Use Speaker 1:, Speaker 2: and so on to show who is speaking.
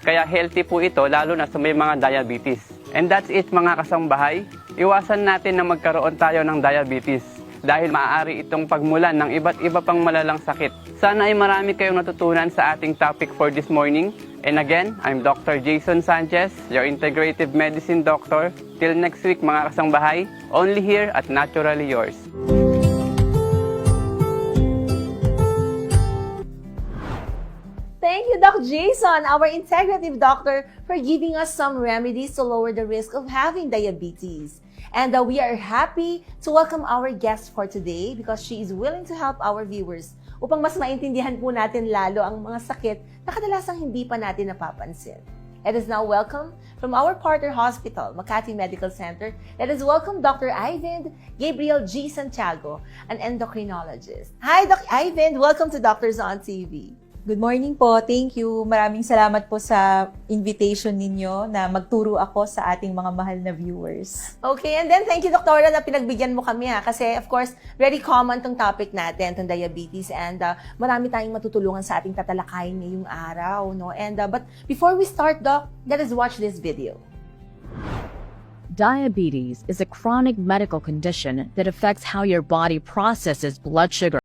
Speaker 1: Kaya healthy po ito lalo na sa may mga diabetes. And that's it mga kasambahay. Iwasan natin na magkaroon tayo ng diabetes dahil maaari itong pagmulan ng iba't iba pang malalang sakit. Sana ay marami kayong natutunan sa ating topic for this morning. And again, I'm Dr. Jason Sanchez, your integrative medicine doctor. Till next week mga kasambahay, only here at Naturally Yours.
Speaker 2: Thank you, Doc Jason, our integrative doctor, for giving us some remedies to lower the risk of having diabetes. And we are happy to welcome our guest for today because she is willing to help our viewers upang mas maintindihan po natin lalo ang mga sakit na kadalasang hindi pa natin napapansin. Let us now welcome from our partner hospital, Makati Medical Center, let us welcome Dr. Ivan Gabriel G. Santiago, an endocrinologist. Hi, Dr. Ivan. Welcome to Doctors on TV.
Speaker 3: Good morning po. Thank you. Maraming salamat po sa invitation ninyo na magturo ako sa ating mga mahal na viewers.
Speaker 2: Okay, and then thank you, Doktora, na pinagbigyan mo kami kasi of course, very common tong topic natin, tong diabetes, and marami tayong matutulungan sa ating tatalakayin ngayong araw, no? And but before we start, Doc, let us watch this video.
Speaker 4: Diabetes is a chronic medical condition that affects how your body processes blood sugar.